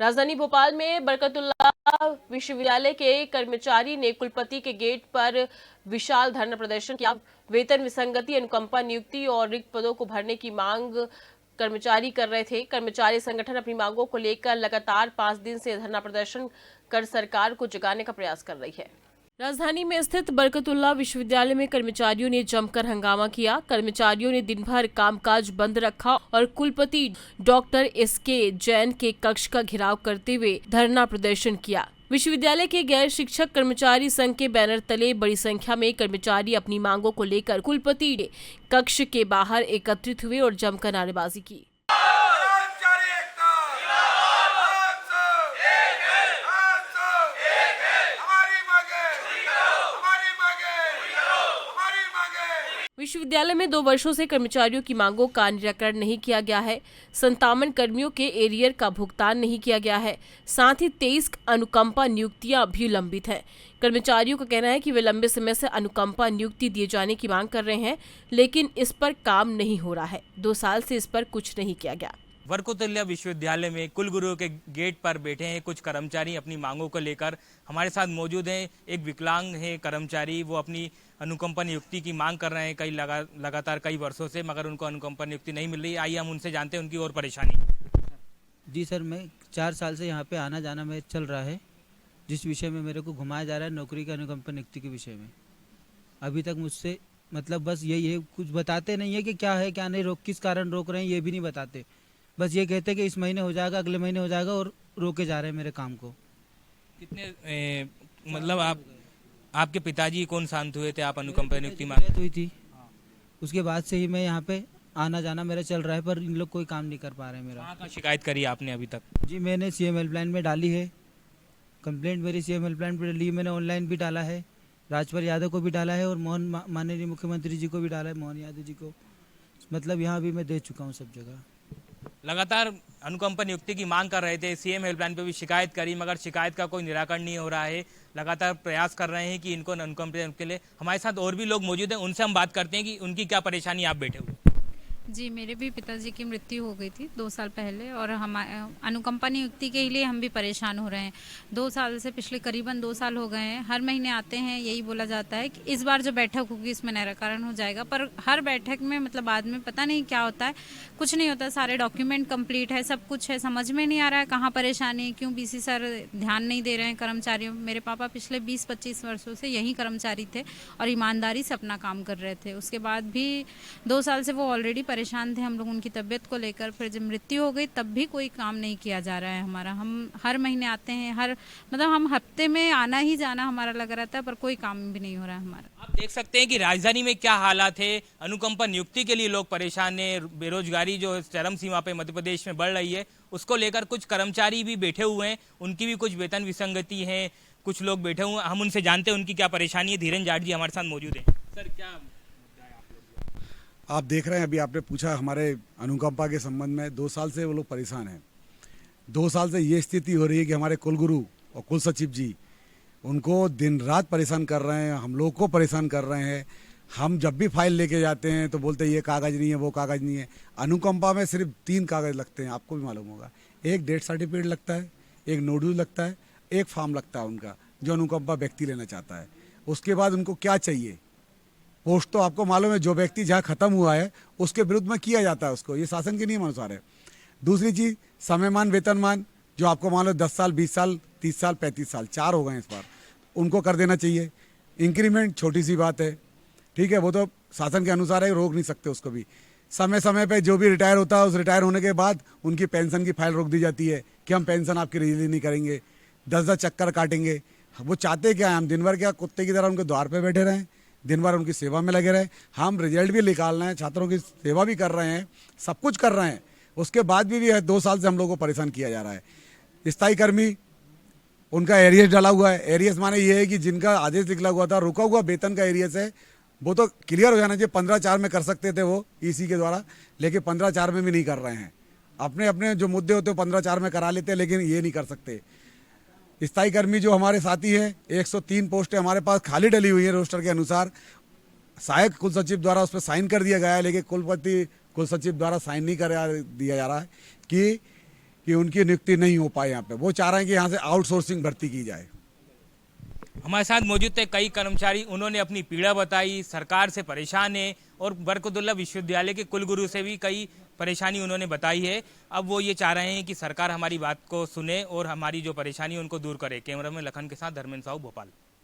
राजधानी भोपाल में बरकतुल्लाह विश्वविद्यालय के कर्मचारी ने कुलपति के गेट पर विशाल धरना प्रदर्शन किया। वेतन विसंगति, अनुकंपा नियुक्ति और रिक्त पदों को भरने की मांग कर्मचारी कर रहे थे। कर्मचारी संगठन अपनी मांगों को लेकर लगातार 5 दिन से धरना प्रदर्शन कर सरकार को जगाने का प्रयास कर रही है। राजधानी में स्थित बरकतुल्लाह विश्वविद्यालय में कर्मचारियों ने जमकर हंगामा किया। कर्मचारियों ने दिन भर कामकाज बंद रखा और कुलपति डॉक्टर एसके जैन के कक्ष का घेराव करते हुए धरना प्रदर्शन किया। विश्वविद्यालय के गैर शिक्षक कर्मचारी संघ के बैनर तले बड़ी संख्या में कर्मचारी अपनी मांगों को लेकर कुलपति कक्ष के बाहर एकत्रित हुए और जमकर नारेबाजी की। विश्वविद्यालय में 2 वर्षों से कर्मचारियों की मांगों का निराकरण नहीं किया गया है। 57 कर्मियों के एरियर का भुगतान नहीं किया गया है। साथ ही 23 अनुकंपा नियुक्तियां भी लंबित हैं। कर्मचारियों का कहना है कि वे लंबे समय से अनुकंपा नियुक्ति दिए जाने की मांग कर रहे हैं, लेकिन इस पर काम नहीं हो रहा है। 2 साल से इस पर कुछ नहीं किया गया। बरकतुल्लाह विश्वविद्यालय में कुलगुरुओं के गेट पर बैठे हैं कुछ कर्मचारी अपनी मांगों को लेकर। हमारे साथ मौजूद हैं एक विकलांग है कर्मचारी, वो अपनी अनुकंपा नियुक्ति की मांग कर रहे हैं लगातार कई वर्षों से, मगर उनको अनुकंपा नियुक्ति नहीं मिल रही। आइए हम उनसे जानते हैं उनकी और परेशानी। जी सर, मैं 4 साल से यहाँ पे आना जाना में चल रहा है, जिस विषय में मेरे को घुमाया जा रहा है नौकरी का अनुकंपा नियुक्ति के विषय में। अभी तक मुझसे मतलब बस यही है, कुछ बताते नहीं है कि क्या है क्या नहीं, किस कारण रोक रहे हैं ये भी नहीं बताते। बस ये कहते हैं कि इस महीने हो जाएगा, अगले महीने हो जाएगा, और रोके जा रहे हैं मेरे काम को। कितने मतलब आपके पिताजी कौन शांत हुए थे? आप अनुकंपा नियुक्ति मांग हुई थी, उसके बाद से ही मैं यहाँ पे आना जाना मेरा चल रहा है, पर इन लोग कोई काम नहीं कर पा रहे हैं मेरा। कहाँ शिकायत करी आपने अभी तक? जी मैंने सीएम हेल्पलाइन में डाली है कंप्लेंट, मेरी सीएम हेल्पलाइन पर डाली। मैंने ऑनलाइन भी डाला है, राजपाल यादव को भी डाला है, और माननीय मुख्यमंत्री जी को भी डाला है, मोहन यादव जी को। मतलब यहाँ भी मैं दे चुका हूँ सब जगह। लगातार अनुकंपा नियुक्ति की मांग कर रहे थे, सीएम हेल्पलाइन पे भी शिकायत करी, मगर शिकायत का कोई निराकरण नहीं हो रहा है। लगातार प्रयास कर रहे हैं कि इनको अनुकंपा नियुक्ति के लिए। हमारे साथ और भी लोग मौजूद हैं, उनसे हम बात करते हैं कि उनकी क्या परेशानी। आप बैठे हुए। जी, मेरे भी पिताजी की मृत्यु हो गई थी 2 साल पहले, और हम अनुकंपा नियुक्ति के लिए हम भी परेशान हो रहे हैं 2 साल से। पिछले करीबन 2 साल हो गए हैं। हर महीने आते हैं, यही बोला जाता है कि इस बार जो बैठक होगी इसमें निराकरण हो जाएगा, पर हर बैठक में मतलब बाद में पता नहीं क्या होता है, कुछ नहीं होता। सारे डॉक्यूमेंट कंप्लीट है, सब कुछ है, समझ में नहीं आ रहा है कहाँ परेशानी, क्यों बीसी सर ध्यान नहीं दे रहे हैं कर्मचारियों। मेरे पापा पिछले 20-25 वर्षों से यही कर्मचारी थे और ईमानदारी से अपना काम कर रहे थे। उसके बाद भी 2 साल से वो ऑलरेडी परेशान थे हम लोग उनकी तबीयत को लेकर। फिर जब मृत्यु हो गई तब भी कोई काम नहीं किया जा रहा है हमारा। हम हर महीने आते हैं, मतलब हम हफ्ते में आना ही जाना हमारा लगा रहता है, पर कोई काम भी नहीं हो रहा है हमारा। आप देख सकते हैं कि राजधानी में क्या हालात है। अनुकंपा नियुक्ति के लिए लोग परेशान हैं। बेरोजगारी जो चरम सीमा पे मध्य प्रदेश में बढ़ रही है, उसको लेकर कुछ कर्मचारी भी बैठे हुए हैं, उनकी भी कुछ वेतन विसंगति है। कुछ लोग बैठे हुए हैं, हम उनसे जानते हैं उनकी क्या परेशानी है। धीरेन जाट जी हमारे साथ मौजूद है। सर, क्या आप देख रहे हैं, अभी आपने पूछा हमारे अनुकंपा के संबंध में। 2 साल से वो लोग परेशान हैं। 2 साल से ये स्थिति हो रही है कि हमारे कुलगुरु और कुल सचिव जी उनको दिन रात परेशान कर रहे हैं, हम लोग को परेशान कर रहे हैं। हम जब भी फाइल लेके जाते हैं तो बोलते हैं ये कागज़ नहीं है, वो कागज़ नहीं है। अनुकंपा में सिर्फ 3 कागज़ लगते हैं, आपको भी मालूम होगा। एक डेथ सर्टिफिकेट लगता है, एक नोटिस लगता है, एक फॉर्म लगता है उनका, जो अनुकंपा व्यक्ति लेना चाहता है। उसके बाद उनको क्या चाहिए, पोस्ट तो आपको मालूम है, जो व्यक्ति जहाँ खत्म हुआ है उसके विरुद्ध में किया जाता है उसको, ये शासन के नियम अनुसार है। दूसरी चीज़ समयमान वेतनमान, जो आपको मान लो 10 साल 20 साल 30 साल 35 साल 4 हो गए इस बार, उनको कर देना चाहिए। इंक्रीमेंट छोटी सी बात है, ठीक है, वो तो शासन के अनुसार है, रोक नहीं सकते उसको भी। समय समय पे जो भी रिटायर होता है, उस रिटायर होने के बाद उनकी पेंशन की फाइल रोक दी जाती है कि हम पेंशन आपकी रिलीज नहीं करेंगे, 10-10 चक्कर काटेंगे। वो चाहते क्या है, हम दिन भर क्या कुत्ते की तरह उनके द्वार पे बैठे रहें, दिन भर उनकी सेवा में लगे रहे। हम रिजल्ट भी निकाल रहे हैं, छात्रों की सेवा भी कर रहे हैं, सब कुछ कर रहे हैं, उसके बाद भी 2 साल से हम लोगों को परेशान किया जा रहा है। स्थायी कर्मी, उनका एरियस डाला हुआ है। एरियस माने ये है कि जिनका आदेश निकला हुआ था, रुका हुआ वेतन का एरियस है, वो तो क्लियर हो जाना चाहिए। 15/4 में कर सकते थे वो ईसी के द्वारा, लेकिन 15/4 में भी नहीं कर रहे हैं। अपने अपने जो मुद्दे होते हैं 15/4 में करा लेते हैं, लेकिन ये नहीं कर सकते। स्थायी कर्मी जो हमारे साथी हैं, 103 पोस्टें हमारे पास खाली डली हुई है रोस्टर के अनुसार। सहायक कुल सचिव द्वारा उस पर साइन कर दिया गया है, लेकिन कुलपति कुल सचिव द्वारा साइन नहीं करा दिया जा रहा है कि कि उनकी नियुक्ति नहीं हो पाए यहाँ पे। वो चाह रहे हैं कि यहाँ से आउटसोर्सिंग भर्ती की जाए। हमारे साथ मौजूद थे कई कर्मचारी, उन्होंने अपनी पीड़ा बताई, सरकार से परेशान है और बरकतुल्लाह विश्वविद्यालय के कुलगुरु से भी कई परेशानी उन्होंने बताई है। अब वो ये चाह रहे हैं कि सरकार हमारी बात को सुने और हमारी जो परेशानी है उनको दूर करे। कैमरा में लखन के साथ धर्मेंद्र साहू, भोपाल।